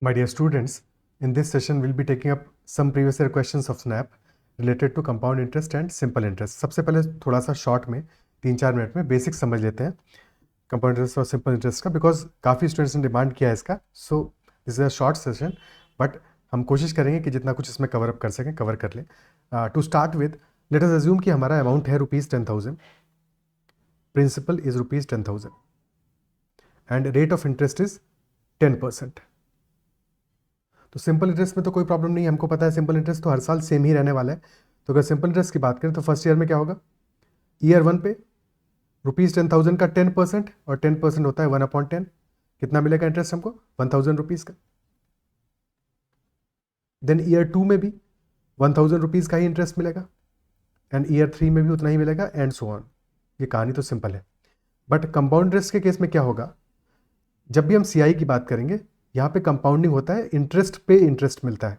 My dear students, in this session we'll be taking up some previous year questions of SNAP related to compound interest and simple interest. सबसे पहले थोड़ा सा short में 3-4 minute में basic समझ लेते हैं कंपाउंड इंटरेस्ट और सिंपल इंटरेस्ट का, बिकॉज काफ़ी स्टूडेंट्स ने डिमांड किया है इसका. So this is a short session, but हम कोशिश करेंगे कि जितना कुछ इसमें कवर अप कर सकें कवर कर लें. To start with, let us assume कि हमारा अमाउंट है ₹10,000, principal is ₹10,000 and rate of interest is 10%. तो सिंपल इंटरेस्ट में तो कोई प्रॉब्लम नहीं है, हमको पता है सिंपल इंटरेस्ट तो हर साल सेम ही रहने वाला है. तो अगर सिंपल इंटरेस्ट की बात करें तो फर्स्ट ईयर में क्या होगा, ईयर 1 पे ₹10,000 का 10%, और 10% होता है 1/10. कितना मिलेगा इंटरेस्ट हमको, ₹1,000 का. देन ईयर 2 में भी ₹1,000 का ही इंटरेस्ट मिलेगा, एंड ईयर 3 में भी उतना ही मिलेगा, एंड सो ऑन. ये कहानी तो सिंपल है. बट कंपाउंड इंटरेस्ट के केस में क्या होगा, जब भी हम सीआई की बात करेंगे यहाँ पे कंपाउंडिंग होता है, इंटरेस्ट पे इंटरेस्ट मिलता है.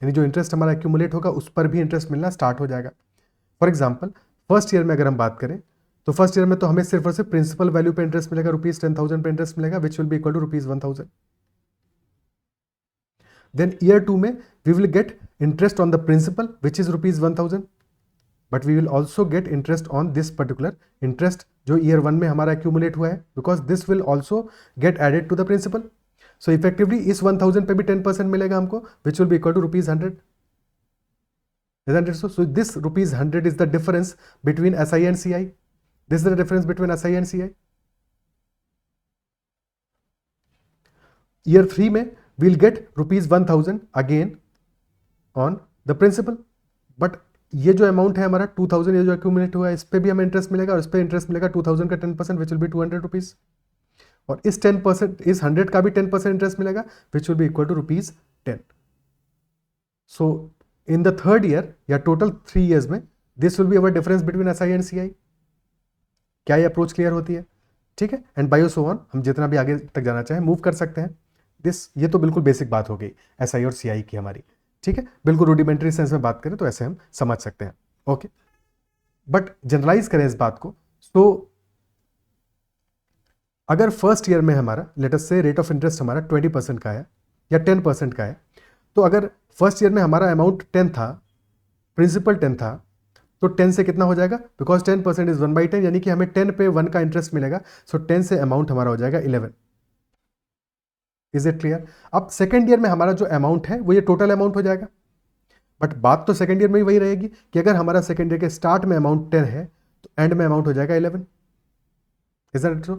यानी जो इंटरेस्ट हमारा एक्यूमुलेट होगा उस पर भी इंटरेस्ट मिलना स्टार्ट हो जाएगा. फॉर एग्जांपल फर्स्ट ईयर में अगर हम बात करें तो फर्स्ट ईयर में तो हमें सिर्फ और सिर्फ प्रिंसिपल वैल्यू पे इंटरेस्ट मिलेगा, ₹10,000 पे इंटरेस्ट मिलेगा, which will be equal to ₹1,000. Then year 2 में we will get interest on the principal which is ₹1,000, but we will also get interest on this particular interest जो ईयर 1 में हमारा accumulate हुआ है, because this will also get added to the principal. So effectively इस 1,000 पे भी 10% मिलेगा हमको, which will be equal to ₹100. Isn't it so? So this ₹100 is the difference between SI and CI. This is the difference between SI and CI. Year 3 में we'll get ₹1,000 again on the principal. But ये जो amount है हमारा 2,000, ये जो accumulate हुआ है इस पे भी हमें इंटरेस्ट मिलेगा, और इस पे इंटरेस्ट मिलेगा 2,000 का 10%, विच विल बी ₹200. और इस 10%, इस 100 का भी 10% इंटरेस्ट मिलेगा, which will be equal to ₹10. So in the third year या टोटल 3 ईयर्स में this will be our difference between SI and CI. क्या ये अप्रोच क्लियर होती है? ठीक है. एंड बायो सो ऑन, हम जितना भी आगे तक जाना चाहें मूव कर सकते हैं. ये तो बिल्कुल बेसिक बात हो गई एसआई और सीआई की हमारी. ठीक है, बिल्कुल रूडिमेंट्री सेंस में बात करें तो ऐसे हम समझ सकते हैं. ओके, बट जनरलाइज करें इस बात को, तो अगर फर्स्ट ईयर में हमारा लेट अस से रेट ऑफ इंटरेस्ट हमारा 20% का है या 10% का है, तो अगर फर्स्ट ईयर में हमारा अमाउंट 10 था, प्रिंसिपल 10 था, तो 10 से कितना हो जाएगा, बिकॉज 10% इज 1/10, यानी कि हमें 10 पे 1 का इंटरेस्ट मिलेगा. सो 10 से अमाउंट हमारा हो जाएगा 11. Is it clear? अब सेकेंड ईयर में हमारा जो अमाउंट है वो ये टोटल अमाउंट हो जाएगा. बट बात तो सेकेंड ईयर में ही वही रहेगी कि अगर हमारा सेकेंड ईयर के स्टार्ट में अमाउंट 10 है तो एंड में अमाउंट हो जाएगा 11. Is it true?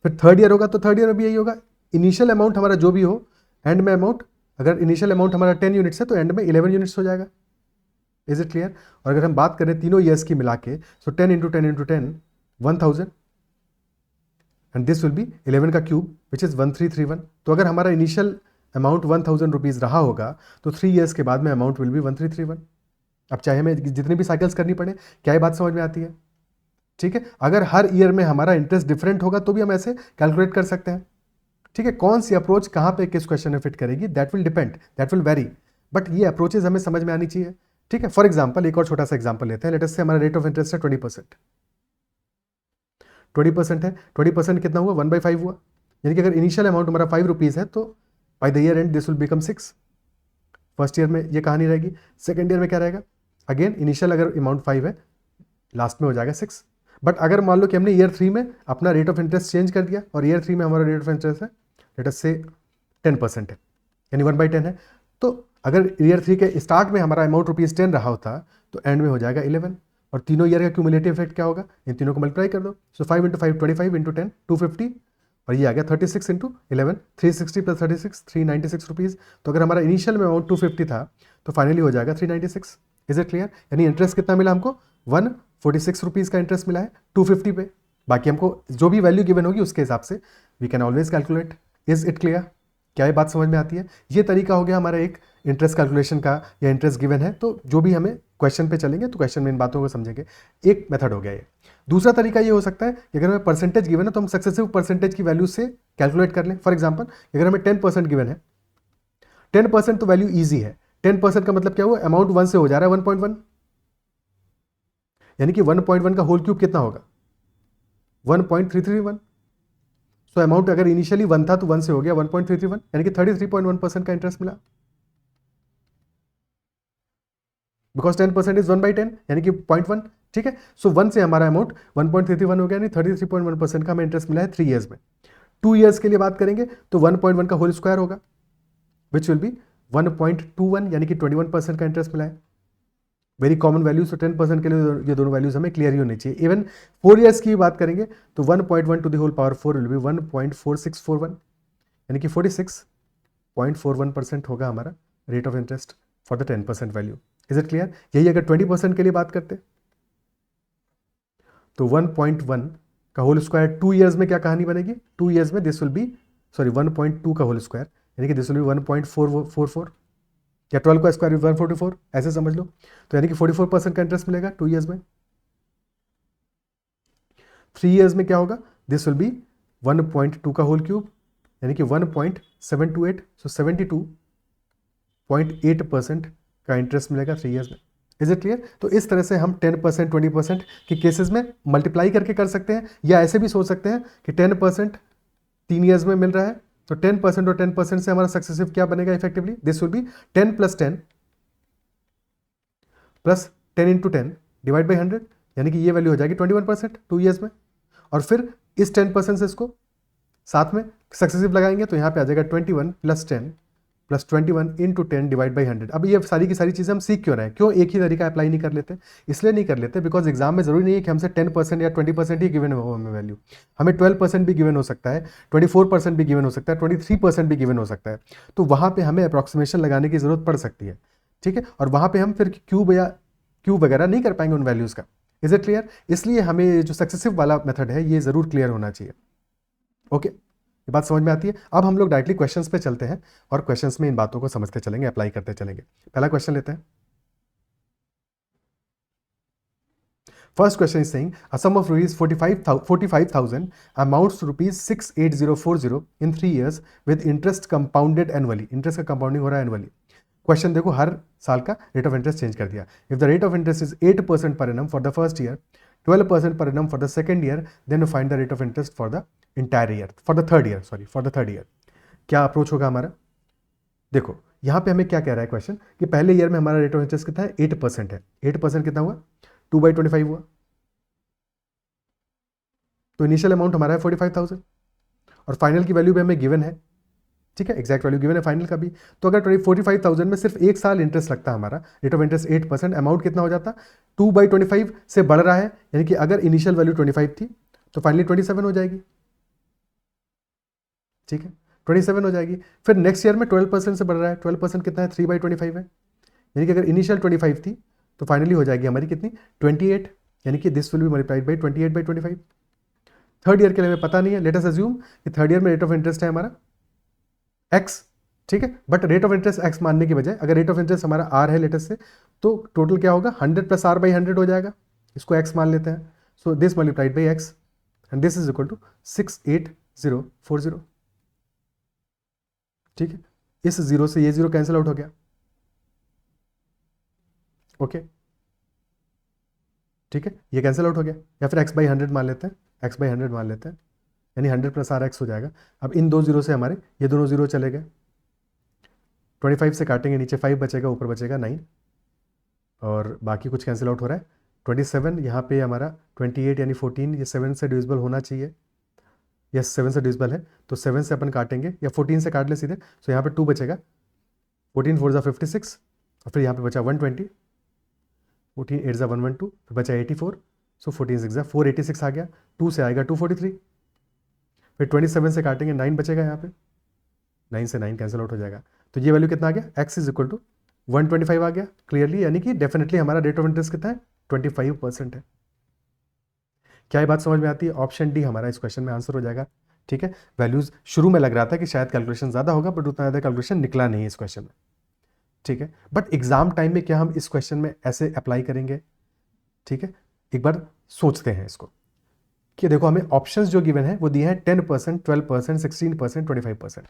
फिर थर्ड ईयर होगा तो थर्ड ईयर में भी यही होगा. इनिशियल अमाउंट हमारा जो भी हो, एंड में अमाउंट, अगर इनिशियल अमाउंट हमारा 10 यूनिट्स है तो एंड में 11 यूनिट्स हो जाएगा. Is it clear? और अगर हम बात करें तीनों ईयर्स की मिला के, सो 10 into 10 into 10 1000, and this will B 11 का क्यूब विच इज 1331. तो अगर हमारा इनिशियल अमाउंट ₹1,000 रहा होगा तो 3 ईयर्स के बाद में अमाउंट विल बी 1331. अब चाहे हमें जितनी भी साइकिल्स करनी पड़े, क्या ये बात समझ में आती है? ठीक है. अगर हर ईयर में हमारा इंटरेस्ट डिफरेंट होगा तो भी हम ऐसे कैलकुलेट कर सकते हैं. ठीक है, कौन सी अप्रोच कहाँ पे किस क्वेश्चन में फिट करेगी, that will depend, that will very, but ये अप्रोचेज हमें समझ में आनी चाहिए. ठीक है. फॉर एग्जांपल एक और छोटा सा एग्जांपल लेते हैं. लेट अस से हमारा रेट ऑफ इंटरेस्ट है 20%. 20% है, 20% कितना हुआ, 1/5 हुआ. यानी कि अगर इनिशियल अमाउंट हमारा ₹5 है तो by the year and this will become 6. First year में ये कहानी रहेगी. सेकेंड ईयर में क्या रहेगा, अगेन इनिशियल अगर अमाउंट 5 है, लास्ट में हो जाएगा 6. बट अगर मान लो कि हमने ईयर 3 में अपना रेट ऑफ इंटरेस्ट चेंज कर दिया और ईयर 3 में हमारा रेट ऑफ इंटरेस्ट है लेट अस से 10% है, यानी 1/10 है, तो अगर ईयर 3 के स्टार्ट में हमारा अमाउंट ₹10 रहा होता तो एंड में हो जाएगा 11. और तीनों ईयर का क्यूमुलेटिव इफेक्ट क्या होगा, इन तीनों को मल्टीप्लाई कर दो. सो 5 इंटू 5 25 इंटू 10 250, और ये आ गया 36 इंटू 11 360 प्लस 36 ₹396. तो अगर हमारा इनिशियल में अमाउंट 250 था तो फाइनली हो जाएगा 396. Is it clear? यानी इंटरेस्ट कितना मिला हमको, ₹146 का इंटरेस्ट मिला है 250 पे. बाकी हमको जो भी वैल्यू गिवन होगी उसके हिसाब से we can always calculate. Is it clear? क्या ये बात समझ में आती है? ये तरीका हो गया हमारा एक इंटरेस्ट कैलकुलेशन का, या इंटरेस्ट गिवन है तो जो भी हमें क्वेश्चन पे चलेंगे तो क्वेश्चन में इन बातों को समझेंगे. एक मेथड हो गया ये. दूसरा तरीका ये हो सकता है कि अगर हमें परसेंटेज गिवन है तो हम सक्सेसिव परसेंटेज की वैल्यू से कैलकुलेट कर लें. फॉर एग्जाम्पल अगर हमें 10% गिवन है, 10% तो वैल्यू ईजी है. 10% का मतलब क्या हुआ, अमाउंट 1 से हो जा रहा है 1.1, यानी कि 1.1 का होल क्यूब कितना होगा, 1.331. सो अमाउंट अगर इनिशियली 1 था तो 1 से हो गया 1.331, यानी कि 33.1% का इंटरेस्ट मिला, बिकॉज 10% इज 1/10 यानी कि 0.1, ठीक है। सो 1 से हमारा अमाउंट 1.331 हो गया, यानी 33.1% का हमें इंटरेस्ट मिला है 3 ईयर्स में। 2 ईयर्स के लिए बात करेंगे तो 1.1 का होल स्क्वायर होगा, विच विल बी 1.21, यानी कि 21% का इंटरेस्ट मिला है। वेरी कॉमन वैल्यूज, तो 10% के लिए ये दोनों वैल्यूज हमें क्लियर ही होनी चाहिए। इवन 4 ईयर्स की बात करेंगे तो 1.1 to the whole power 4 will be 1.4641, यानी कि 46.41% होगा हमारा rate of interest for the 10% value. Is it clear? यही अगर 20% के लिए बात करते तो 1.1 का होल स्क्वायर 2 ईयर्स में क्या कहानी बनेगी? 2 ईयर्स में दिस विल बी 1.2 का होल स्क्वायर, यानी कि दिस विल बी 1.444, या 12 का स्क्वायर 144, ऐसे समझ लो। तो यानी कि 44% का इंटरेस्ट मिलेगा 2 ईयर्स में। 3 ईयर्स में क्या होगा? दिस विल बी 1.2 का होल क्यूब, यानी कि 1.728, सो 72.8% का इंटरेस्ट मिलेगा 3 ईयर्स में। Is it clear? तो इस तरह से हम 10%, 20% के केसेस में मल्टीप्लाई करके कर सकते हैं, या ऐसे भी सोच सकते हैं कि 10% 3 ईयर्स में मिल रहा है, तो 10% और 10% से हमारा सक्सेसिव क्या बनेगा effectively? This will B 10 + 10 plus 10 × 10 divide by 100, यानी कि ये वैल्यू हो जाएगी 21% 2 ईयर्स में। और फिर इस 10% से इसको साथ में सक्सेसिव लगाएंगे तो यहाँ पे आ जाएगा 21 + 10 प्लस 21 × 10 डिवाइड बाई 100। अब ये सारी की सारी चीज़ें हम सीख क्यों रहे हैं? क्यों एक ही तरीका अप्लाई नहीं कर लेते? इसलिए नहीं कर लेते बिकॉज एग्जाम में जरूरी नहीं है कि हमसे 10% या 20% ही गिवन हो हमें वैल्यू। हमें 12% भी गिवन हो सकता है, 24% भी गिवन हो सकता है, 23% भी गिवन हो सकता है। तो वहाँ पे हमें अप्रॉक्सीमेशन लगाने की जरूरत पड़ सकती है, ठीक है। और वहाँ पे हम फिर क्यूब वगैरह नहीं कर पाएंगे उन वैल्यूज़ का। Is it clear? इसलिए हमें जो सक्सेसिव वाला मेथड है ये जरूर क्लियर होना चाहिए। ओके, ये बात समझ में आती है? अब हम लोग डायरेक्टली क्वेश्चंस पे चलते हैं और क्वेश्चंस में इन बातों को समझते चलेंगे, अप्लाई करते चलेंगे। पहला क्वेश्चन लेते हैं। First question is saying a sum of rupees 45,000 amounts to rupees 68040 in 3 years with interest compounded annually. Interest का कंपाउंडिंग हो रहा है एनुअली। क्वेश्चन देखो, हर साल का रेट ऑफ इंटरेस्ट चेंज कर दिया। If the rate of interest is 8% per annum for the first year, 12% per annum for the second year, then you find the rate of interest for the entire year, for the third year. क्या approach होगा हमारा? देखो यहाँ पे हमें क्या कह रहा है क्वेश्चन कि पहले ईयर में हमारा रेट ऑफ इंटरेस्ट कितना है? 8% है। 8% कितना हुआ? 2/25 हुआ। तो इनिशियल अमाउंट हमारा है 45,000 और फाइनल की वैल्यू भी हमें गिवन है, ठीक है, एग्जैक्ट वैल्यू गिवन है फाइनल का भी। तो अगर 45,000 में सिर्फ 1 साल इंटरेस्ट लगता हमारा, रेट ऑफ इंटरेस्ट 8%, अमाउंट कितना हो जाता? 2/25 से बढ़ रहा है, यानी कि अगर इनिशियल वैल्यू 25 थी तो फाइनली 27 हो जाएगी, ठीक है, 27 हो जाएगी। फिर नेक्स्ट ईयर में 12% से बढ़ रहा है, 12% कितना है? 3/25 है, यानी कि अगर इनिशियल 25 थी तो फाइनली हो जाएगी हमारी कितनी? 28, यानी कि this will B multiplied by 28/25। Third year के लिए हमें पता नहीं है, लेट अस अज्यूम कि थर्ड ईयर में रेट ऑफ इंटरेस्ट है हमारा x, ठीक है। But rate of interest x मानने की बजाय अगर रेट ऑफ इंटरेस्ट हमारा r है लेटेस्ट से, तो टोटल क्या होगा? 100 + r/100 हो जाएगा। इसको x मान लेते हैं। So this multiplied by x and this is equal to 68040, ठीक है। इस जीरो से ये जीरो कैंसिल आउट हो गया, ओके, ठीक है, ये कैंसिल आउट हो गया। या फिर x/100 मान लेते हैं, x/100 मान लेते हैं, यानी 100 + rx हो जाएगा। अब इन दो जीरो से हमारे ये दोनों जीरो चले गए, 25 से काटेंगे, नीचे 5 बचेगा, ऊपर बचेगा 9, और बाकी कुछ कैंसिल आउट हो रहा है। 27 यहाँ पे हमारा 28 यानी 14, ये 7 से डिविजिबल होना चाहिए। यस, 7 से डिविजिबल है, तो 7 से अपन काटेंगे या 14 से काट ले सीधे, तो यहाँ पे 2 बचेगा। 14 4 = 56, और फिर यहाँ पे बचा 120, 14 8 = 112, फिर बचा 84, सो 14 6 = 486 आ गया। 2 से आएगा 243, फिर 27 से काटेंगे, 9 बचेगा यहाँ पे, 9 से 9 कैंसिल आउट हो जाएगा। तो ये वैल्यू कितना आ गया? x इज इक्वल टू 125 आ गया क्लियरली, यानी कि डेफिनेटली हमारा रेट ऑफ इंटरेस्ट कितना है? 25% है। क्या ये बात समझ में आती है? ऑप्शन डी हमारा इस क्वेश्चन में आंसर हो जाएगा, ठीक है। वैल्यूज शुरू में लग रहा था कि शायद कैलकुलेशन ज़्यादा होगा, बट उतना ज़्यादा कैलकुलेशन निकला नहीं इस क्वेश्चन में, ठीक है। बट एग्जाम टाइम में क्या हम इस क्वेश्चन में ऐसे अप्लाई करेंगे? ठीक है, एक बार सोचते हैं इसको कि देखो हमें ऑप्शंस जो गिवन है वो दिए हैं 10%, 12%, 16%, 25%,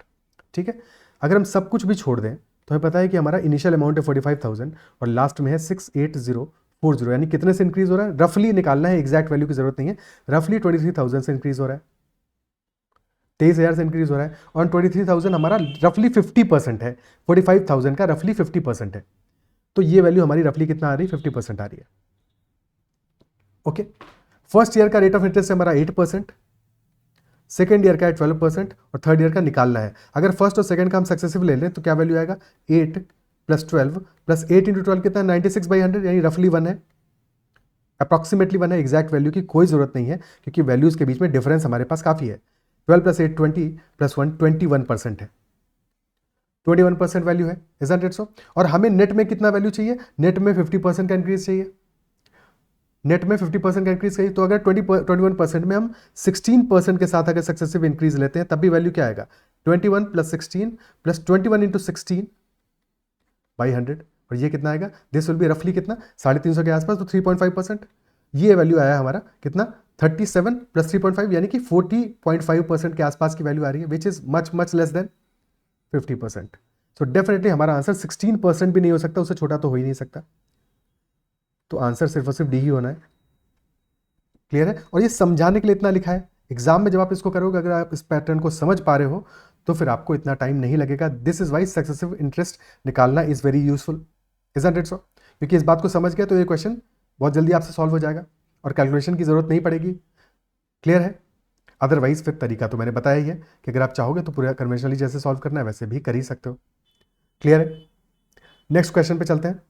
ठीक है। अगर हम सब कुछ भी छोड़ दें तो हमें पता है कि हमारा इनिशियल अमाउंट है 45,000 और लास्ट में है 68040, यानी कितने से इंक्रीज हो रहा है? रफली निकालना है, एग्जैक्ट वैल्यू की जरूरत नहीं है, रफली 23,000 से इंक्रीज हो रहा है। 23,000 से इंक्रीज हो रहा है। ऑन 23,000 हमारा रफली 50% है, 45,000 का रफली 50% है, तो ये वैल्यू हमारी रफली कितना आ रही है, 50% आ रही है। ओके, फर्स्ट ईयर का रेट ऑफ इंटरेस्ट हमारा 8%, सेकेंड ईयर का है 12% और थर्ड ईयर का निकालना है। अगर फर्स्ट और सेकंड का हम सक्सेसिव ले लें तो क्या वैल्यू आएगा, 8 + 12 + 8 × 12 कितना, 96/100, यानी रफली 1 है, अप्रॉक्सीमेटली 1 है। एग्जैक्ट वैल्यू की कोई जरूरत नहीं है क्योंकि वैल्यूज के बीच में डिफरेंस हमारे पास काफी है। 12 + 8 20 + 1 21% है, 21% वैल्यू है, इजंट इट सो। और हमें नेट में कितना वैल्यू चाहिए, नेट में 50% का इंक्रीज चाहिए, नेट में 50% का इंक्रीज चाहिए। तो अगर 21% में हम 16% के साथ अगर सक्सेसिव इंक्रीज लेते हैं तब भी वैल्यू क्या आएगा, 21 + 16 + 21 × 16/100, और ये कितना आएगा, दिस विल बी रफली कितना, 350 के आसपास, तो 3.5%। ये वैल्यू आया हमारा कितना, 37 + 3.5 यानी कि 40.5% के आसपास की वैल्यू आ रही है, which is much much less than 50%। So definitely हमारा आंसर 16% भी नहीं हो सकता, उससे छोटा तो हो ही नहीं सकता, तो आंसर सिर्फ और सिर्फ डी ही होना है। क्लियर है, और ये समझाने के लिए इतना लिखा है, एग्जाम में जब आप इसको करोगे, अगर आप इस पैटर्न को समझ पा रहे हो तो फिर आपको इतना टाइम नहीं लगेगा। This is why successive interest निकालना is very useful, isn't it so. क्योंकि इस बात को समझ गया तो ये क्वेश्चन बहुत जल्दी आपसे सॉल्व हो जाएगा और कैलकुलेशन की जरूरत नहीं पड़ेगी। क्लियर है, अदरवाइज फिर तरीका तो मैंने बताया ही है कि अगर आप चाहोगे तो पूरा कन्वेंशनली जैसे सॉल्व करना है वैसे भी कर ही सकते हो। क्लियर है, नेक्स्ट क्वेश्चन पे चलते हैं।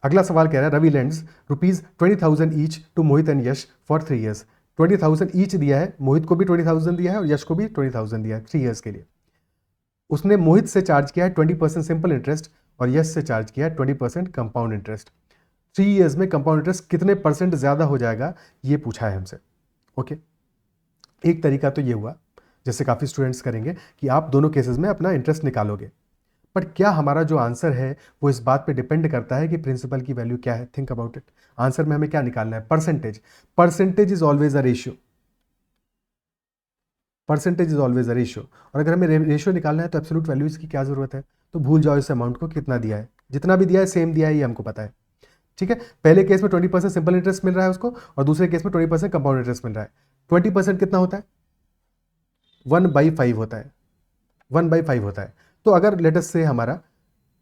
अगला सवाल कह रहा है, Ravi lends ₹20,000 each to Mohit and Yash for 3 years। 20,000 each दिया है, मोहित को भी 20,000 दिया है और यश को भी 20,000 दिया है 3 years के लिए। उसने मोहित से चार्ज किया है 20% सिंपल इंटरेस्ट और यश से चार्ज किया है 20% कंपाउंड इंटरेस्ट। 3 years में कंपाउंड इंटरेस्ट कितने % ज्यादा हो जाएगा, ये पूछा है हमसे। ओके, एक तरीका तो ये हुआ, जैसे काफी स्टूडेंट्स करेंगे, कि आप दोनों केसेस में अपना इंटरेस्ट निकालोगे, बट क्या हमारा जो आंसर है वो इस बात पे डिपेंड करता है कि प्रिंसिपल की वैल्यू क्या है। थिंक अबाउट इट, आंसर में हमें क्या निकालना है, percentage. Percentage is always a ratio, percentage is always a ratio. और अगर हमें रेशियो निकालना है तो एब्सोल्यूट वैल्यूज की क्या जरूरत है, तो भूल जाओ इस अमाउंट को, कितना दिया है, जितना भी दिया है सेम दिया है, ये हमको पता है। ठीक है, पहले केस में 20% सिंपल इंटरेस्ट मिल रहा है उसको और दूसरे केस में 20% कंपाउंड इंटरेस्ट मिल रहा है। 20% कितना होता है, 1/5 होता है, 1/5 होता है। तो अगर लेटस से हमारा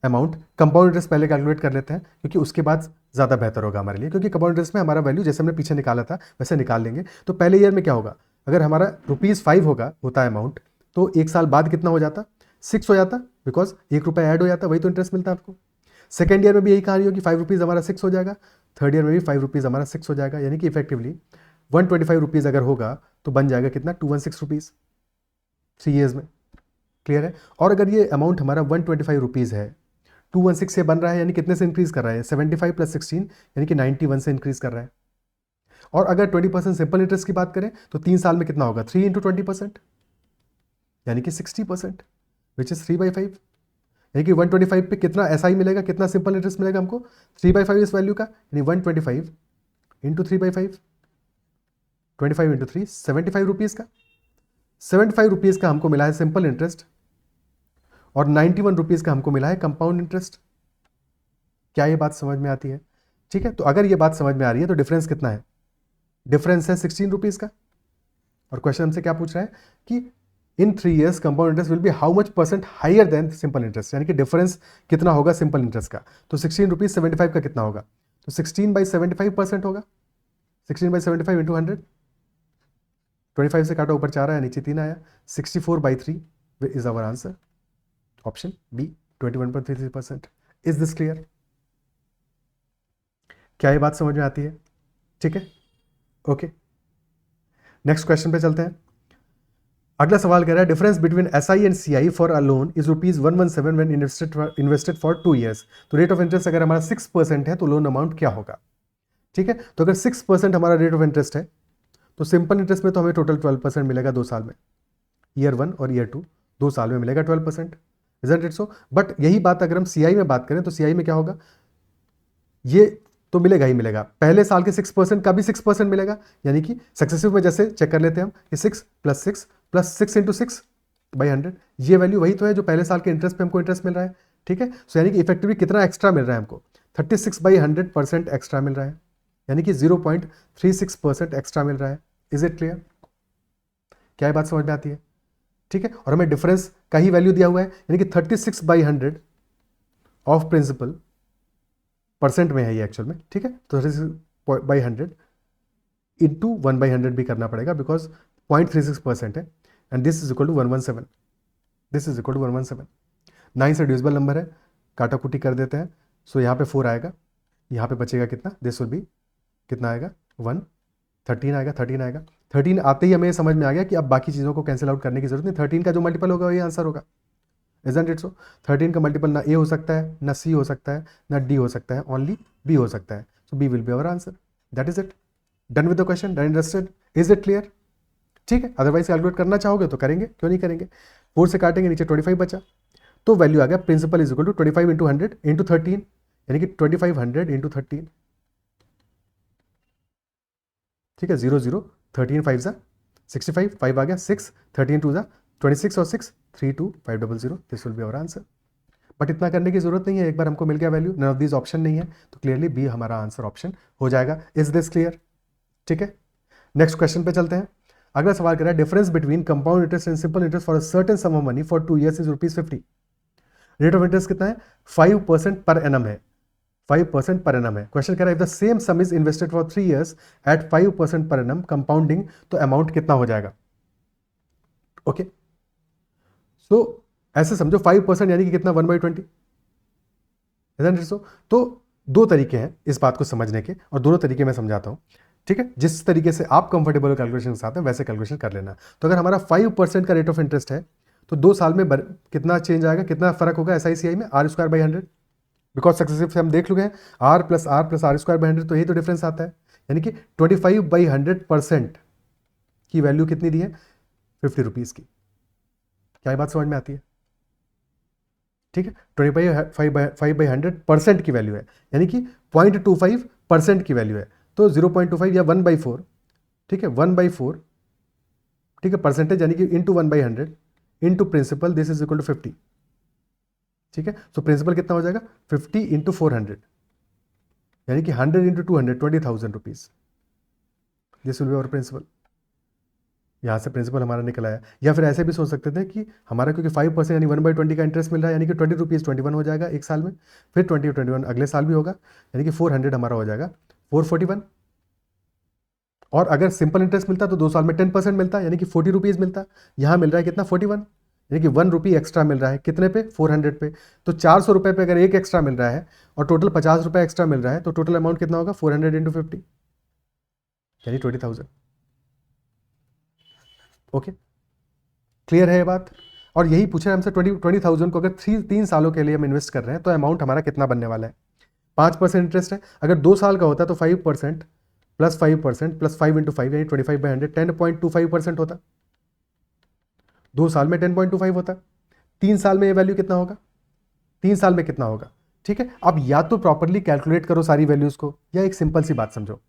अमाउंट, कंपाउंड इंटरेस्ट पहले कैलकुलेट कर लेते हैं क्योंकि उसके बाद ज़्यादा बेहतर होगा हमारे लिए, क्योंकि कंपाउंड इंटरेस्ट में हमारा वैल्यू जैसे हमने पीछे निकाला था वैसे निकाल लेंगे। तो पहले ईयर में क्या होगा, अगर हमारा ₹5 होता है अमाउंट, तो 1 साल बाद कितना हो जाता, 6 हो जाता, बिकॉज ₹1 ऐड हो जाता, वही तो इंटरेस्ट मिलता है आपको। सेकेंड ईयर में भी यही कहानी होगी, ₹5 हमारा 6 हो जाएगा, थर्ड ईयर में भी ₹5 हमारा 6 हो जाएगा, यानी कि इफेक्टिवली ₹125 अगर होगा तो बन जाएगा कितना, ₹216 3 years में। क्लियर है, और अगर ये अमाउंट हमारा ₹125 है, 216 से बन रहा है, यानी कितने से इंक्रीज कर रहा है, 75 + 16 यानी कि 91 से इंक्रीज कर रहा है। और अगर 20% सिंपल इंटरेस्ट की बात करें तो 3 साल में कितना होगा, 3 × 20% यानी कि 60%, विच इज 3/5, यानी कि 125 पे कितना SI मिलेगा, कितना सिंपल इंटरेस्ट मिलेगा हमको, 3/5 इस वैल्यू का, यानी 125 × 3/5, 25 × 3, ₹75 का, ₹75 का हमको मिला है सिंपल इंटरेस्ट और ₹91 का हमको मिला है कंपाउंड इंटरेस्ट। क्या ये बात समझ में आती है? ठीक है, तो अगर ये बात समझ में आ रही है तो डिफरेंस कितना है, डिफरेंस है ₹16 का। और क्वेश्चन हमसे क्या पूछ रहा है कि in 3 years compound interest will be how much % higher than simple interest, यानी कि डिफरेंस कितना होगा सिंपल इंटरेस्ट का। तो ₹16 75 का कितना होगा, तो 16/75% होगा, 16/75 × 100, 25 से काटा ऊपर 4 आया नीचे 3 आया, 64/3 is our answer, option B 21.33%। Is this clear? क्या ये बात समझ में आती है? ठीक है, ओके, नेक्स्ट क्वेश्चन पे चलते हैं। अगला सवाल कह रहा है, difference between SI and CI for a loan is ₹117 when invested for 2 years। तो रेट ऑफ इंटरेस्ट अगर हमारा 6% है तो लोन अमाउंट क्या होगा? ठीक है, तो अगर 6% हमारा रेट ऑफ इंटरेस्ट है तो सिंपल इंटरेस्ट में तो हमें टोटल 12% मिलेगा 2 साल में, ईयर 1 और ईयर 2 2 साल में मिलेगा 12%, इजंट इट सो। बट यही बात अगर हम CI में बात करें तो CI में क्या होगा, ये तो मिलेगा ही मिलेगा, पहले साल के 6% का भी 6% मिलेगा, यानी कि सक्सेसिव में जैसे चेक कर लेते हैं हम, ये 6 + 6 + 6 × 6/100, ये वैल्यू वही तो है जो पहले साल के इंटरेस्ट पे हमको इंटरेस्ट मिल रहा है। ठीक है, सो यानी कि इफेक्टिवली कितना एक्स्ट्रा मिल रहा है हमको, 36/100% एक्स्ट्रा मिल रहा है, यानी कि 0.36% एक्स्ट्रा मिल रहा है। Is it clear? क्या ये बात समझ में आती है? ठीक है, और हमें डिफरेंस का ही वैल्यू दिया हुआ है, यानी कि 36/100 ऑफ प्रिंसिपल परसेंट में है ये एक्चुअल में, ठीक है। तो 36/100 इंटू 1/100 भी करना पड़ेगा बिकॉज 0.36% है, and this is equal to 117, this is equal to 117। 9 से डिविजिबल नंबर है, काटाकुटी कर देते हैं। सो यहाँ पे 4 आएगा, यहाँ पे बचेगा कितना, दिस विल बी कितना आएगा 1, 13 आएगा, 13 आएगा। 13 आते ही हमें समझ में आ गया कि अब बाकी चीज़ों को कैंसिल आउट करने की जरूरत नहीं, 13 का जो मल्टीपल होगा वही आंसर होगा, इजंट इट सो? 13 का मल्टीपल ना ए हो सकता है, ना सी हो सकता है, ना डी हो सकता है, ओनली बी हो सकता है। So B will be our answer, that is it. Done with the question, done interested, is it clear? ठीक है, अदरवाइज कैलकुलेट करना चाहोगे तो करेंगे, क्यों नहीं करेंगे। 4 से काटेंगे, नीचे 25 बचा, तो वैल्यू आ गया principal is equal to 25 into 100 into 13, यानी कि 2500 इंटू 13, ठीक है। 0 0 13 5 जा 65, 5 आ गया 6, 13 2 जा 26 और 6 32500, this will be our answer. But इतना करने की जरूरत नहीं है, एक बार हमको मिल गया value, none of this option नहीं है, तो क्लियरली बी हमारा आंसर ऑप्शन हो जाएगा। Is this clear? ठीक है, नेक्स्ट क्वेश्चन पे चलते हैं। अगला सवाल कर रहा है difference between compound interest and simple interest for a certain sum of money for 2 years is ₹50। Rate of interest कितना है? 5% पर एनम है, 5% पर एनम है। क्वेश्चन कह रहा है if the same sum is invested for 3 years at 5% per annum compounding, तो amount कितना हो जाएगा? ओके, सो ऐसे समझो 5% यानी कि कितना, 1/20, तो दो तरीके हैं इस बात को समझने के, और दोनों तरीके मैं समझाता हूं, ठीक है। जिस तरीके से आप कंफर्टेबल हो कैलकुलेशन के साथ हैं वैसे कैलकुलेशन कर लेना। तो अगर हमारा 5% का रेट ऑफ इंटरेस्ट है तो 2 साल में कितना चेंज आएगा, कितना फर्क होगा SICI में? R²/100, बिकॉज सक्सेसिव से हम देख चुके हैं R प्लस R+R²/100, तो यही तो डिफरेंस आता है, यानी कि 25/100% की वैल्यू कितनी दी है? ₹50 की। क्या ये बात समझ में आती है? ठीक है, 25/100% की वैल्यू है, यानी कि 0.25% की वैल्यू है, तो 0.25 या 1/4, ठीक है, 1/4, ठीक है, परसेंटेज, यानी कि into 1/100 into principal, this is equal to 50, ठीक है। सो प्रिंसिपल कितना हो जाएगा? 50 इंटू 400, यानी कि 100 into 200, ₹20,000, this will be our principal. यहाँ से प्रिंसिपल हमारा निकल आया। या फिर ऐसे भी सोच सकते थे कि हमारा क्योंकि 5% यानी 1/20 का इंटरेस्ट मिल रहा है, यानी कि ₹20 हो जाएगा एक साल में, फिर 21 अगले साल भी होगा, यानी कि 400 हमारा हो जाएगा 441। और अगर सिंपल इंटरेस्ट मिलता तो 2 साल में 10% मिलता, यानी कि ₹40 मिलता। यहाँ मिल रहा है कितना? 41, यानी कि ₹1 एक्स्ट्रा मिल रहा है, कितने पे? 400 पे। तो ₹400 पे अगर एक एक्स्ट्रा मिल रहा है और टोटल ₹50 एक्स्ट्रा मिल रहा है, तो टोटल अमाउंट कितना होगा? 400 इंटू 50, यानी 20,000। ओके, क्लियर है ये बात? और यही पूछा है हमसे 20,000 को अगर 3 सालों के लिए हम इन्वेस्ट कर रहे हैं तो अमाउंट हमारा कितना बनने वाला है? 5% इंटरेस्ट है, अगर 2 साल का होता तो 5% प्लस 5% प्लस 5 इंटू 5, यानी 25/100, 10.25% होता। 2 साल में 10.25 होता। 3 साल में ये वैल्यू कितना होगा? 3 साल में कितना होगा? ठीक है, अब या तो प्रॉपरली कैलकुलेट करो सारी वैल्यूज को, या एक सिंपल सी बात समझो,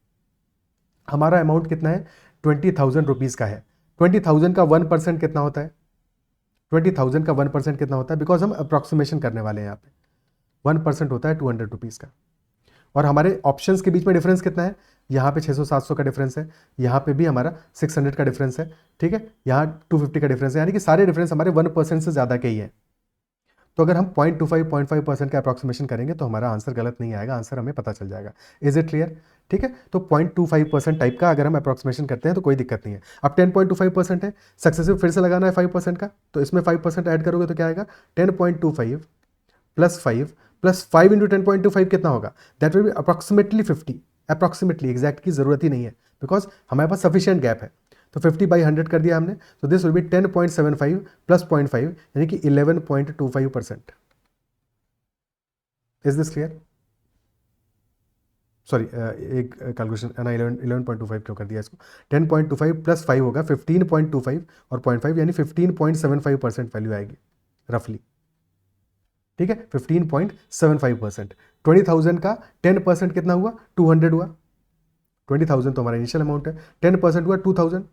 हमारा अमाउंट कितना है? ₹20,000 का है। 20,000 का 1% कितना होता है? 20,000 का 1% कितना होता है? बिकॉज हम अप्रॉक्सीमेशन करने वाले हैं यहाँ पे। 1% होता है ₹200 का। और हमारे ऑप्शंस के बीच में डिफरेंस कितना है? यहाँ पे 600-700 का डिफरेंस है, यहाँ पे भी हमारा 600 का डिफरेंस है, ठीक है, यहाँ 250 का डिफरेंस है, यानी कि सारे डिफरेंस हमारे 1% से ज़्यादा के ही है। तो अगर हम 0.25% का अप्रॉक्सीमेशन करेंगे तो हमारा आंसर गलत नहीं आएगा, आंसर हमें पता चल जाएगा। Is it clear? ठीक है, तो 0.25% टाइप का अगर हम अप्रॉक्सीमेशन करते हैं तो कोई दिक्कत नहीं है। अब 10.25% है, सक्सेसिव फिर से लगाना है 5% का, तो इसमें 5% ऐड करोगे तो क्या आएगा? 10.25 प्लस 5 इंटू 10.25 कितना होगा? That will be approximately 50। Approximately, exact की जरूरत ही नहीं है, बिकॉज हमारे पास सफिशिएंट गैप है। तो 50/100 कर दिया हमने, तो दिस विल बी 10.75 प्लस 0.5, यानी कि 11.25%। Is this clear? सॉरी, एक कैलकुलेशन है ना, 11.25 क्यों कर दिया इसको? 10.25 प्लस 5 होगा 15.25 और 0.5, यानी 15.75% वैल्यू आएगी रफली, ठीक है, 15.75%। 20,000 का 10% कितना हुआ? 200 हुआ। 20,000 तो हमारा इनिशियल अमाउंट है, 10% हुआ 2,000,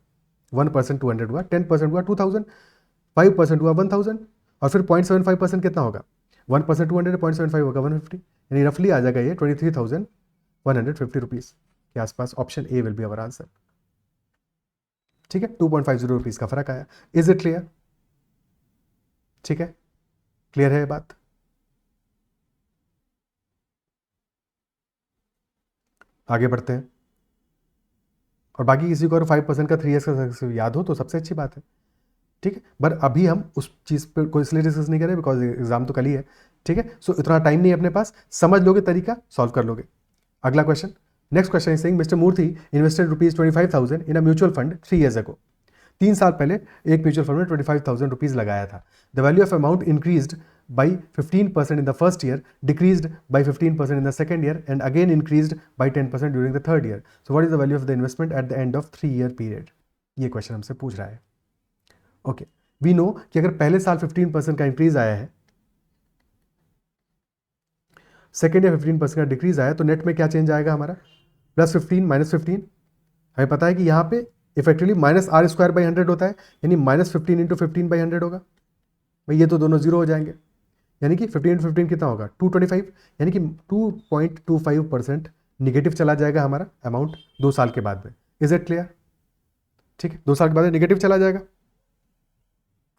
1% 200 हुआ, 10% हुआ 2,000, 5% हुआ 1,000, और फिर 0.75% कितना होगा? 1% 200, 0.75 होगा 150, यानी रफली आ जाएगा ये ₹23,150 के आसपास। Option A will be our answer. ठीक है, 2.50 रुपीज़ का फर्क आया। Is it clear? ठीक है, क्लियर है ये बात? आगे बढ़ते हैं। और बाकी किसी को अगर 5% का 3 ईयर्स का सक्सेस याद हो तो सबसे अच्छी बात है। ठीक है, बट अभी हम उस चीज़ पर कोई इसलिए डिस्कस नहीं करें बिकॉज एग्जाम तो कल ही है। ठीक है, सो इतना टाइम नहीं है अपने पास, समझ लोगे तरीका, सॉल्व कर लोगे। अगला question, next question is saying mister Murthy invested ₹25,000 in a mutual fund 3 years ago. 3 साल पहले एक म्यूचुअल फंड में 25,000 रुपीज लगाया था। The value of amount increased by 15% in the first year, decreased by 15% in the second year, and again increased by 10% during the third year. So what is the value of the investment at the end of 3-year period? ये question हमसे पूछ रहा है। Okay, we know कि अगर पहले साल 15% का इंक्रीज आया है, सेकेंड ईयर 15% का डिक्रीज आया, तो नेट में क्या चेंज आएगा हमारा? +15 -15। हमें पता है कि यहाँ पे इफेक्टिवली -r²/100 होता है, यानी -15 × 15/100 होगा। भाई ये तो दोनों जीरो हो जाएंगे, यानी कि 15 × 15 कितना होगा? 225, यानी कि 2.25% निगेटिव चला जाएगा हमारा अमाउंट 2 साल के बाद में। Is it clear? ठीक है, 2 साल के बाद निगेटिव चला जाएगा।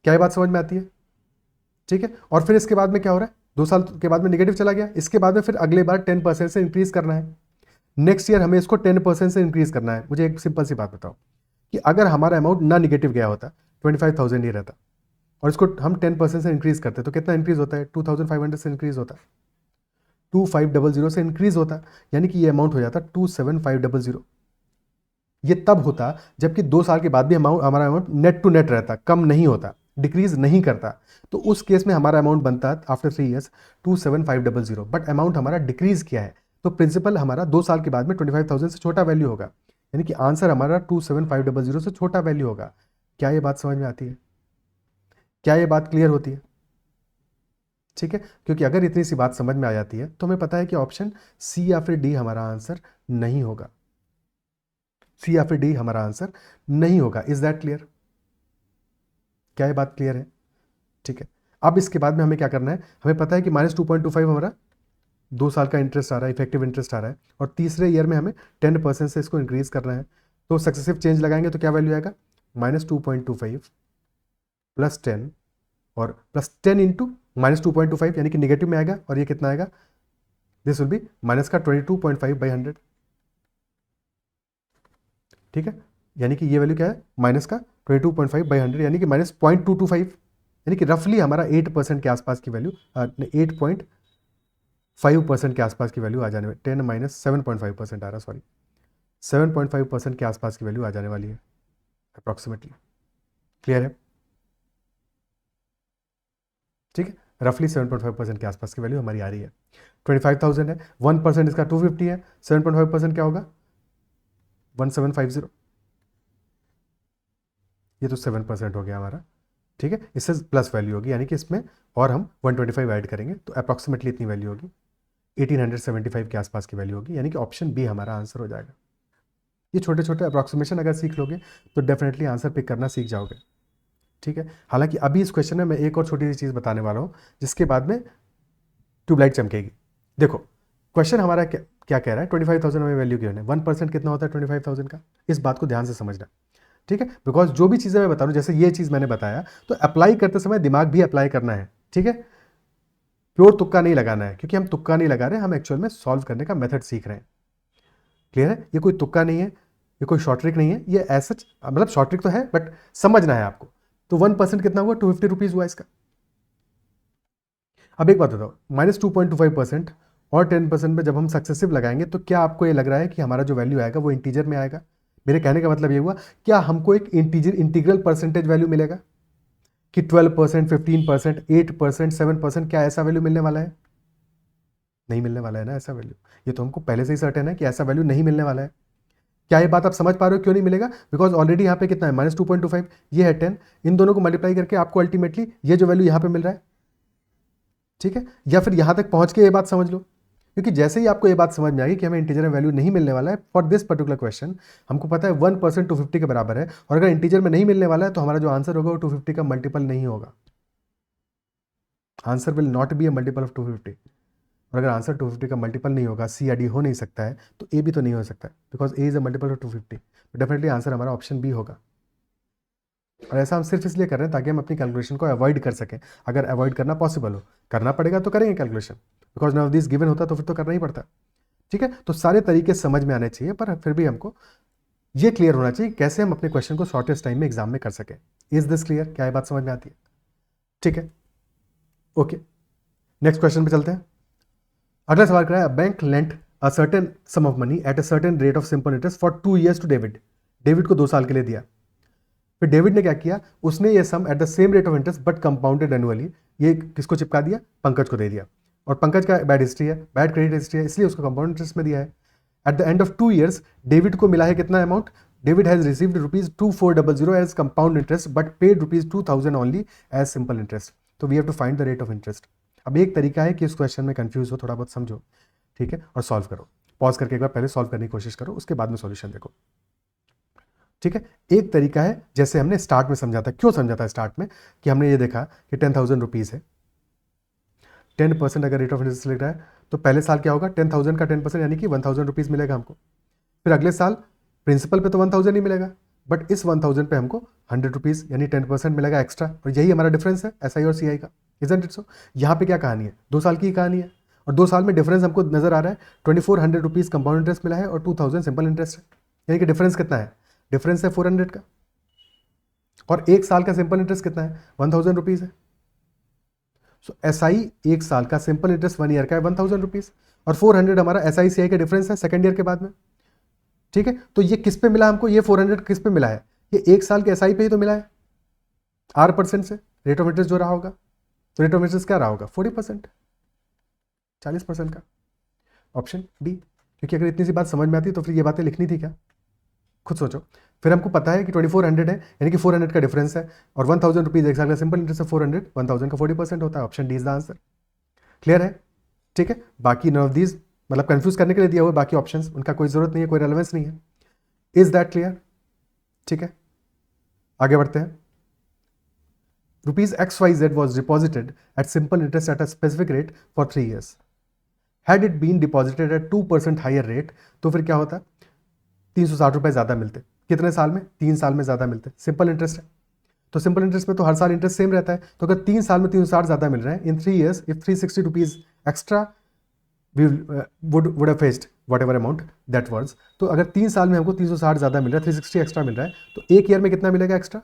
क्या ये बात समझ में आती है? ठीक है, और फिर इसके बाद में क्या हो रहा है? 2 साल के बाद में निगेटिव चला गया, इसके बाद में फिर अगले बार 10% से इंक्रीज करना है। नेक्स्ट ईयर हमें इसको 10% से इंक्रीज करना है। मुझे एक सिंपल सी बात बताओ कि अगर हमारा अमाउंट ना निगेटिव गया होता, 25,000 ही रहता, और इसको हम 10% से इंक्रीज करते, तो कितना इंक्रीज होता है? 2,500 से इंक्रीज होता, 2,500 से इंक्रीज होता, यानी कि ये अमाउंट हो जाता 2,7,500। ये तब होता जबकि 2 साल के बाद भी हमारा अमाउंट नेट टू नेट रहता, कम नहीं होता, डिक्रीज नहीं करता। तो उस केस में हमारा अमाउंट बनता आफ्टर 3 ईयर्स 2,7,500, बट अमाउंट हमारा डिक्रीज किया है, तो प्रिंसिपल हमारा 2 साल के बाद में 25,000 से छोटा वैल्यू होगा, यानी कि आंसर हमारा 2,7,500 से छोटा वैल्यू होगा। क्या ये बात समझ में आती है? क्या ये बात क्लियर होती है? ठीक है, क्योंकि अगर इतनी सी बात समझ में आ जाती है तो हमें पता है कि ऑप्शन सी या फिर डी हमारा आंसर नहीं होगा। सी या फिर डी हमारा आंसर नहीं होगा। Is that clear? क्या ये बात क्लियर है? ठीक है, अब इसके बाद में हमें क्या करना है? हमें पता है कि -2.25 हमारा 2 साल का इंटरेस्ट आ रहा है, इफेक्टिव इंटरेस्ट आ रहा है, और तीसरे ईयर में हमें 10% से इसको इंक्रीज करना है। तो सक्सेसिव चेंज लगाएंगे तो क्या वैल्यू आएगा? -2.25 + 10 और +10 इंटू -2.25, यानी कि निगेटिव में आएगा, और ये कितना आएगा? दिस विल बी माइनस का 22.5/100। ठीक है, यानी कि ये वैल्यू क्या है? माइनस का 22.5/100, यानी कि -0.225, यानी कि रफली हमारा 8% के आसपास की वैल्यू, 8.5% के आसपास की वैल्यू आ जाने में, 10 - 7.5% आ रहा, सॉरी 7.5% के आसपास की वैल्यू आ जाने वाली है अप्रॉक्सीमेटली। क्लियर है? ठीक है, रफली 7.5% के आसपास की वैल्यू हमारी आ रही है। 25,000 है, 1% इसका 250 है, 7.5% क्या होगा? 1750। ये तो 7% हो गया हमारा। ठीक है, इससे प्लस वैल्यू होगी, यानी कि इसमें और हम 125 ऐड करेंगे तो अप्रॉक्सीमेटली इतनी वैल्यू होगी, 1875 के आसपास की वैल्यू होगी, यानी कि ऑप्शन बी हमारा आंसर हो जाएगा। ये छोटे छोटे अप्रॉक्सीमेशन अगर सीख लोगे तो डेफिनेटली आंसर पिक करना सीख जाओगे। ठीक है, हालांकि अभी इस क्वेश्चन में मैं एक और छोटी सी चीज़ बताने वाला हूँ जिसके बाद में ट्यूबलाइट चमकेगी। देखो, क्वेश्चन हमारा क्या कह रहा है? 25,000 हमें वैल्यू गिवन है, 1% कितना होता है 25,000 का? इस बात को ध्यान से समझना। ठीक है, बिकॉज जो भी चीज़ें मैं बता रहा हूँ, जैसे ये चीज़ मैंने बताया, तो अप्लाई करते समय दिमाग भी अप्लाई करना है। ठीक है, प्योर तुक्का नहीं लगाना है, क्योंकि हम तुक्का नहीं लगा रहे, हम एक्चुअल में सॉल्व करने का मेथड सीख रहे हैं। क्लियर है? ये कोई तुक्का नहीं है, ये कोई शॉर्ट ट्रिक नहीं है, ये ऐसा मतलब शॉर्ट ट्रिक तो है बट समझना है आपको। तो 1% कितना हुआ? 250 रुपीज़ हुआ इसका। अब एक बात बताओ, -2.25% और 10% में जब हम सक्सेसिव लगाएंगे तो क्या आपको ये लग रहा है कि हमारा जो वैल्यू आएगा वो इंटीजर में आएगा? मेरे कहने का मतलब ये हुआ, क्या हमको एक इंटीग्रल परसेंटेज वैल्यू मिलेगा कि 12%, 15%, 8%, 7%? क्या ऐसा वैल्यू मिलने वाला है? नहीं मिलने वाला है ना ऐसा वैल्यू। ये तो हमको पहले से ही सर्टेन है कि ऐसा वैल्यू नहीं मिलने वाला है। क्या ये बात आप समझ पा रहे हो क्यों नहीं मिलेगा? बिकॉज ऑलरेडी यहाँ पे कितना है? -2.25, ये है 10, इन दोनों को मल्टीप्लाई करके आपको अल्टीमेटली ये जो वैल्यू यहाँ पे मिल रहा है। ठीक है, या फिर यहाँ तक पहुँच के ये बात समझ लो, क्योंकि जैसे ही आपको ये बात समझ में आएगी कि हमें इंटीजर में वैल्यू नहीं मिलने वाला है फॉर दिस पर्टिकुलर क्वेश्चन, हमको पता है 1% 250 के बराबर है, और अगर इंटीजर में नहीं मिलने वाला है तो हमारा जो आंसर होगा वो 250 का मल्टीपल नहीं होगा। Answer will not be a multiple of 250। और अगर आंसर 250 का मल्टीपल नहीं होगा, सी या डी हो नहीं सकता है, तो ए भी तो नहीं हो सकता है, because A is a multiple of 250। तो डेफिनेटली आंसर हमारा ऑप्शन बी होगा। और ऐसा हम सिर्फ इसलिए कर रहे हैं ताकि हम अपनी कैलकुलेशन को अवॉइड कर सकें। अगर अवॉइड करना पॉसिबल हो, करना पड़ेगा तो करेंगे calculation, because now this given होता तो फिर तो करना ही पड़ता। ठीक है, तो सारे तरीके समझ में आने चाहिए, पर फिर भी हमको ये क्लियर होना चाहिए कैसे हम अपने क्वेश्चन को शॉर्टेस्ट टाइम में एग्जाम में कर सकें। Is this clear? क्या ये बात समझ में आती है? ठीक है, ओके, नेक्स्ट क्वेश्चन पे चलते हैं। अगला सवाल कर रहा है, bank lent a certain sum of money at a certain rate of simple interest for 2 years to David. David को 2 साल के लिए दिया। फिर डेविड ने क्या किया, उसने ये sum at the same rate of interest but compounded annually, ये किसको चिपका दिया? पंकज को दे दिया। और पंकज का बैड हिस्ट्री है, बैड क्रेडिट हिस्ट्री है, इसलिए उसको कंपाउंड इंटरेस्ट में दिया है। At the end of 2 years David को मिला है कितना amount? David has received ₹2400 as compound interest but paid ₹2000 only as simple interest. तो we have to find the rate of interest. अब एक तरीका है कि इस क्वेश्चन में कंफ्यूज हो, थोड़ा बहुत समझो, ठीक है, और सॉल्व करो। पॉज करके एक बार पहले सॉल्व करने की कोशिश करो, उसके बाद में सॉल्यूशन देखो। ठीक है, एक तरीका है जैसे हमने स्टार्ट में समझा था। क्यों समझा था स्टार्ट में? कि हमने ये देखा कि 10,000 रुपीज़ है, 10% अगर रेट ऑफ इंटरेस्ट लग रहा है तो पहले साल क्या होगा? 10,000 का 10% यानी कि 1,000 रुपीज़ मिलेगा हमको। फिर अगले साल प्रिंसिपल पे तो 1,000 ही मिलेगा, बट इस 1,000 पे हमको 100 रुपीज़ यानी 10% मिलेगा एक्स्ट्रा, और यही हमारा डिफरेंस है SI और CI का। इजंट इट सो? यहाँ पे क्या कहानी है? 2 साल की कहानी है, और 2 साल में डिफरेंस हमको नजर आ रहा है। 2,400 रुपीज़ कंपाउंड इंटरेस्ट मिला है और 2,000 सिंपल इंटरेस्ट है, यानी कि डिफरेंस कितना है? डिफरेंस है 400 का। और 1 साल का सिंपल इंटरेस्ट कितना है? 1,000 रुपीज़ है। सो SI 1 साल का, सिंपल इंटरेस्ट 1 ईयर का है 1,000 रुपीज़, और 400 हमारा SI CI का डिफरेंस है सेकेंड ईयर के बाद में। ठीक है, तो ये किस पे मिला हमको? ये 400 किस पे मिला है? ये 1 साल के SI पे ही तो मिला है, R% से रेट ऑफ इंटरेस्ट जो रहा होगा। तो रेट ऑफ इंटरेस्ट क्या रहा होगा? 40%, 40% का। Option D. क्योंकि अगर इतनी सी बात समझ में आती तो फिर ये बातें लिखनी थी क्या? खुद सोचो। फिर हमको पता है कि 2,400 है, यानी कि 400 का डिफरेंस है, और 1,000 रुपीज़ 1 साल का सिंपल इंटरेस्ट है 400, 1,000 का 40% होता है। Option D is the answer. Clear है? ठीक है, बाकी नॉन ऑफ दीज मतलब कंफ्यूज करने के लिए दिया हुआ बाकी ऑप्शंस, उनका कोई जरूरत नहीं है, कोई रेलेवेंस नहीं है। Is that clear? ठीक है, आगे बढ़ते हैं। ₹XYZ was deposited at simple interest at a specific rate for 3 years. Had it been deposited at 2% higher rate, तो फिर क्या होता? 360 रुपये ज़्यादा मिलते। कितने साल में? 3 साल में ज़्यादा मिलते। सिंपल इंटरेस्ट है, तो सिंपल इंटरेस्ट में तो हर साल इंटरेस्ट सेम रहता है, तो अगर 3 साल में 360 ज़्यादा मिल रहे हैं, इन 3 years if 360 rupees extra we would have faced whatever amount that was। तो अगर 3 साल में हमको 360 ज़्यादा मिल रहा है, 360 एक्स्ट्रा मिल रहा है, तो 1 ईयर में कितना मिलेगा एक्स्ट्रा?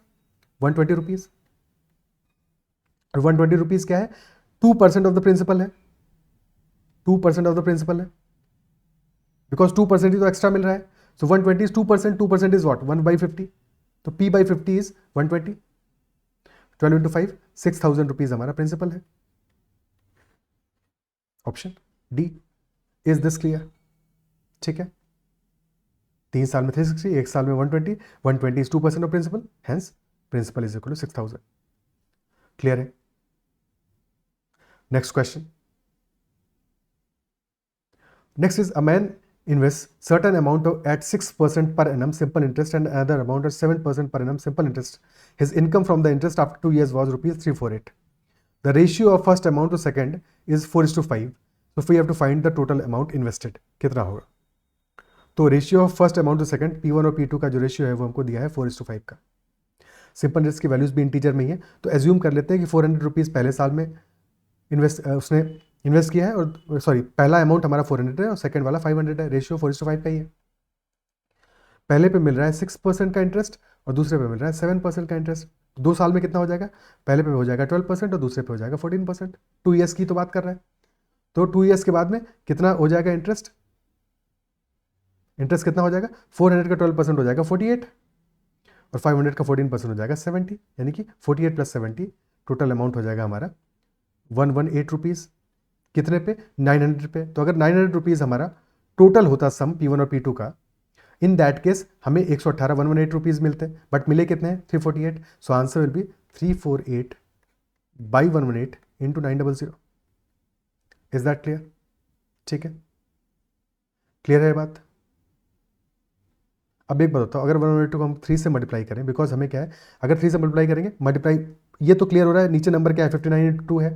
120 रुपीज़। और 120 रुपीज़ क्या है? 2% ऑफ द प्रिंसिपल है, 2% ऑफ द प्रिंसिपल है, बिकॉज 2% ही तो एक्स्ट्रा मिल रहा है। सो 120 इज 2%, 2% इज वॉट? 1/50, तो P/50 इज 120। 12 इंटू 5, 6,000 रुपीज़ हमारा प्रिंसिपल है। Option D. Is this clear? ठीक है, 3 साल में 360, 1 साल में 120, 120 is 2% of principal, hence principal is equal to 6,000। Clear है? Next question. Next is a man invests certain amount at 6% per annum simple interest and another amount at 7% per annum simple interest. His income from the interest after 2 years was ₹348. The ratio of first amount to second is 4:5. So we have to find the total amount invested. कितना होगा? तो ratio of first amount to second P1 और P2 का जो ratio है वो हमको दिया है 4:5 का। सिंपल इंटरेस्ट की वैल्यूज भी इंटीजर में ही है, तो एज्यूम कर लेते हैं कि 400 रुपीज़ पहले साल में उसने इन्वेस्ट किया है, और सॉरी पहला अमाउंट हमारा 400 है और सेकंड वाला 500 है। रेशियो 4:5 का ही है। पहले पे मिल रहा है 6% का इंटरेस्ट और दूसरे पे मिल रहा है 7% का इंटरेस्ट। 2 साल में कितना हो जाएगा? पहले पे हो जाएगा 12% और दूसरे पे हो जाएगा 14%। 2 ईयर्स की तो बात कर रहा है, तो 2 ईयर्स के बाद में कितना हो जाएगा इंटरेस्ट? इंटरेस्ट कितना हो जाएगा? 400 का 12% हो जाएगा 48, और 500 का 14% हो जाएगा 70, यानी कि 48 + 70 टोटल अमाउंट हो जाएगा हमारा 118 रुपीज़। कितने पे? 900 पे। तो अगर 900 रुपीज़ हमारा टोटल होता सम P1 और P2 का, इन दैट केस हमें 118 118 रुपीज़ मिलते, बट मिले कितने हैं? 348। So answer will B 348 by 118 into 900। Is that clear? ठीक है, क्लियर है बात? अब एक बात बताओ, अगर 118 को हम 3 से मल्टीप्लाई करें, बिकॉज हमें क्या है, अगर 3 से मल्टीप्लाई करेंगे, मल्टीप्लाई ये तो क्लियर हो रहा है, नीचे नंबर क्या है? 59/2 है,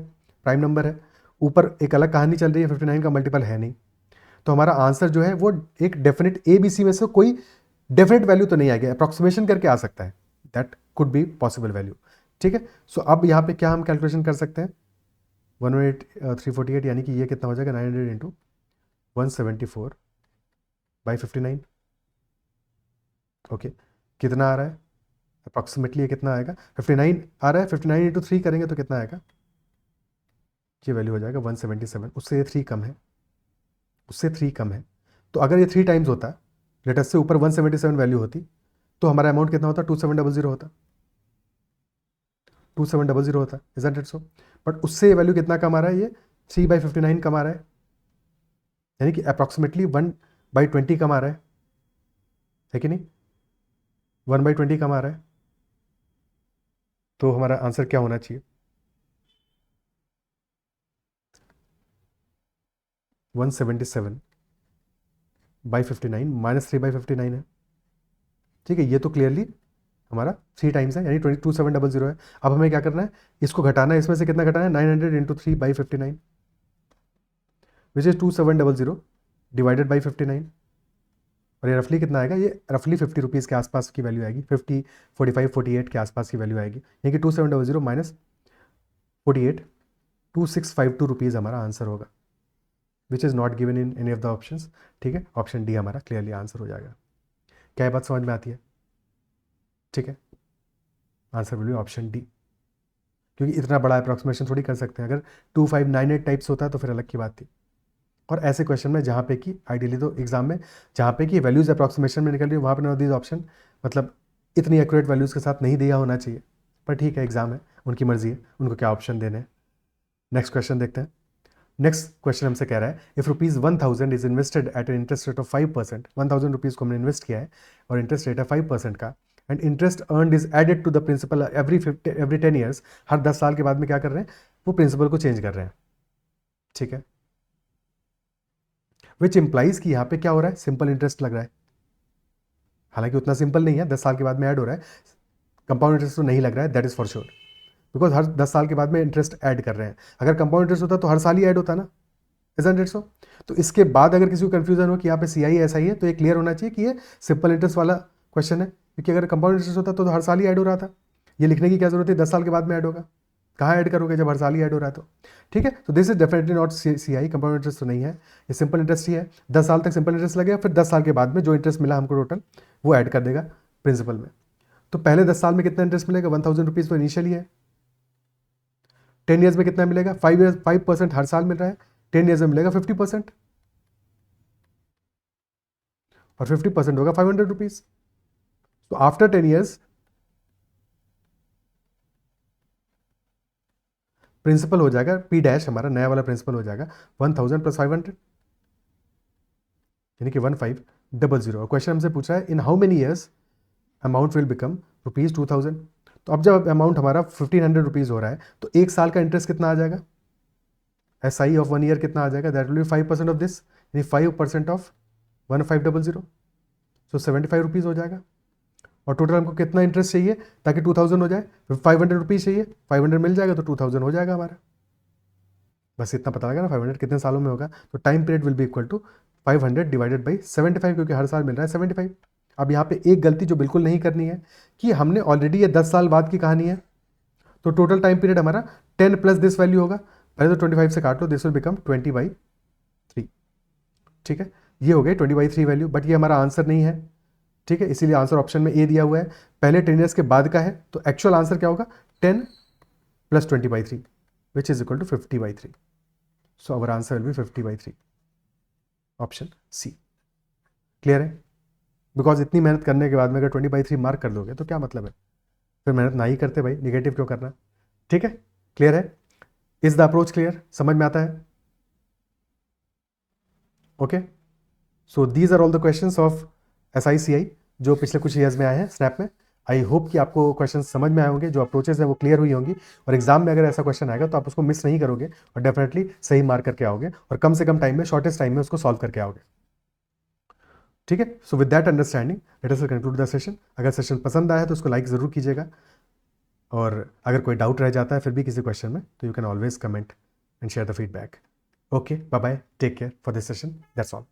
प्राइम नंबर है, ऊपर एक अलग कहानी चल रही है, 59 का मल्टीपल है नहीं, तो हमारा आंसर जो है वो एक डेफिनेट ABC में से कोई डेफिनेट वैल्यू तो नहीं आएगी, अप्रॉक्सीमेशन करके आ सकता है, that could be possible value. ठीक है, सो अब यहाँ पे क्या हम कैलकुलेशन कर सकते हैं, 108 348 यानी कि ये कितना हो जाएगा 900 इंटू 174/59। ओके, कितना आ रहा है अप्रॉक्सीमेटली, ये कितना आएगा 59 आ रहा है, 59 इंटू 3 करेंगे तो कितना आएगा, ये वैल्यू हो जाएगा 177। उससे ये 3 कम है, उससे 3 कम है। तो अगर ये 3 टाइम्स होता, लेटस से ऊपर 177 वैल्यू होती, तो हमारा अमाउंट कितना होता, 2700 होता, 2700 होता, इज़न्ट इट सो। बट उससे ये वैल्यू कितना कम आ रहा है, ये 3/59 कम आ रहा है, यानी कि अप्रॉक्सीमेटली 1/20 कम आ रहा है कि नहीं, 1/20 कम आ रहा है। तो हमारा आंसर क्या होना चाहिए, 177/59 -3/59 है। ठीक है, ये तो क्लियरली हमारा 3 टाइम्स है, यानी 2700 है। अब हमें क्या करना है, इसको घटाना है, इसमें से कितना घटाना है, 900 into 3/59 which is 2700 divided by 59। और ये रफली कितना आएगा, ये रफली 50 रुपीज़ के आसपास की वैल्यू आएगी, 50 45 48 के आसपास की वैल्यू आएगी, यानी कि 2700 माइनस 48 2652 रुपीज़ हमारा आंसर होगा, which is not given in any of the options. ठीक है, ऑप्शन डी हमारा क्लियरली आंसर हो जाएगा। क्या ये बात समझ में आती है? ठीक है, answer will B option D, क्योंकि इतना बड़ा अप्रॉक्सीमेशन थोड़ी कर सकते हैं। अगर 2598 टाइप्स होता है तो फिर अलग की बात थी। और ऐसे क्वेश्चन में जहाँ पे कि आइडियली तो एग्जाम में जहाँ पे कि वैल्यूज अप्रॉक्सीमेशन में निकल रही है, वहाँ पे नॉट दीज ऑप्शन, मतलब इतनी एक्यूरेट वैल्यूज़ के साथ नहीं दिया होना चाहिए, पर ठीक है, एग्जाम है, उनकी मर्जी है उनको क्या ऑप्शन देने हैं। नेक्स्ट क्वेश्चन देखते हैं। नेक्स्ट क्वेश्चन हमसे कह रहा है, if ₹1000 is invested at an interest rate of 5%, 1000 rupees को हमने इन्वेस्ट किया है और इंटरेस्ट रेट है 5% का, and interest earned is added to the principal every 10 years, हर 10 साल के बाद में क्या कर रहे हैं, वो प्रिंसिपल को चेंज कर रहे हैं। ठीक है, विच इंप्लाइज कि यहाँ पे क्या हो रहा है, सिंपल इंटरेस्ट लग रहा है, हालांकि उतना सिंपल नहीं है, 10 साल के बाद में ऐड हो रहा है, कंपाउंड इंटरेस्ट तो नहीं लग रहा है, that is for sure, because हर 10 साल के बाद में इंटरेस्ट ऐड कर रहे हैं। अगर कंपाउंड इंटरेस्ट होता तो हर साल ही ऐड होता ना, इजंट इट सो। तो इसके बाद अगर किसी को कंफ्यूजन हो कि यहाँ पे CI SI है, तो ये क्लियर होना चाहिए कि ये सिंपल इंटरेस्ट वाला क्वेश्चन है, क्योंकि अगर कंपाउंड इंटरेस्ट होता तो हर साल ही ऐड हो रहा था, ये लिखने की क्या जरूरत है 10 साल के बाद में ऐड होगा, कहाँ ऐड करोगे जब हर साल ही ऐड हो रहा है तो। ठीक है, तो this is definitely not CI, compound interest तो नहीं है, ये सिंपल इंटरेस्ट ही है। 10 साल तक सिंपल इंटरेस्ट लगेगा, फिर 10 साल के बाद में जो इंटरेस्ट मिला हमको टोटल, वो ऐड कर देगा प्रिंसिपल में। तो पहले 10 साल में कितना इंटरेस्ट मिलेगा, 1000 रुपीज़ तो इनिशियल ही है। 10 ईयर्स में कितना मिलेगा, 5% हर साल मिल रहा है, 10 ईयर्स में मिलेगा 50%, और 50% होगा 500 रुपीज़। तो आफ्टर 10 ईयर्स प्रिंसिपल हो जाएगा P' हमारा नया वाला प्रिंसिपल हो जाएगा 1000 + 500, यानी कि 1500। और क्वेश्चन हमसे पूछा है in how many years amount will become ₹2000। तो अब जब अमाउंट हमारा 1500 रुपीज़ हो रहा है, तो एक साल का इंटरेस्ट कितना आ जाएगा, SI ऑफ 1 ईयर कितना आ जाएगा, that will be 5% of this, यानी 5% ऑफ 1500, सो 75 रुपीज़ हो जाएगा। और टोटल हमको कितना इंटरेस्ट चाहिए ताकि 2000 हो जाए, फिर 500 रुपीज़ चाहिए, 500 मिल जाएगा तो 2000 हो जाएगा हमारा। बस इतना पता लगा ना, 500 कितने सालों में होगा, तो time period will be equal to 500 divided by 75, क्योंकि हर साल मिल रहा है 75। अब यहाँ पे एक गलती जो बिल्कुल नहीं करनी है कि हमने ऑलरेडी ये 10 साल बाद की कहानी है, तो टोटल टाइम पीरियड हमारा 10 प्लस दिस वैल्यू होगा, पहले तो 25 से काट लो, दिस विल बिकम 20/3। ठीक है, ये हो गई 20/3 वैल्यू, बट ये हमारा आंसर नहीं है। ठीक है, इसीलिए आंसर ऑप्शन में ए दिया हुआ है, पहले 10 ईयर्स के बाद का है, तो एक्चुअल आंसर क्या होगा 10 + 20/3 which is equal to 50/3। So our answer will be 50/3, option C. Clear है, बिकॉज इतनी मेहनत करने के बाद में अगर 20/3 मार्क कर दोगे तो क्या मतलब है, फिर मेहनत ना ही करते भाई, निगेटिव क्यों करना। ठीक है, क्लियर है, इज द अप्रोच क्लियर, समझ में आता है? Okay, so these are all the questions of SICI जो पिछले कुछ ईयर्स में आए हैं स्नैप में। आई होप कि आपको क्वेश्चन समझ में आए होंगे, जो अप्रोचेस हैं वो क्लियर हुई होंगी, और एग्जाम में अगर ऐसा क्वेश्चन आएगा तो आप उसको मिस नहीं करोगे और डेफिनेटली सही मार्क करके आओगे, और कम से कम टाइम में, शॉर्टेस्ट टाइम में उसको सॉल्व करके आओगे। ठीक है, so with that understanding let us conclude the session. अगर सेशन पसंद आया तो उसको लाइक ज़रूर कीजिएगा, और अगर कोई डाउट रह जाता है फिर भी किसी क्वेश्चन में, तो you can always comment and share the feedback. Okay, bye bye, take care for this session, that's all.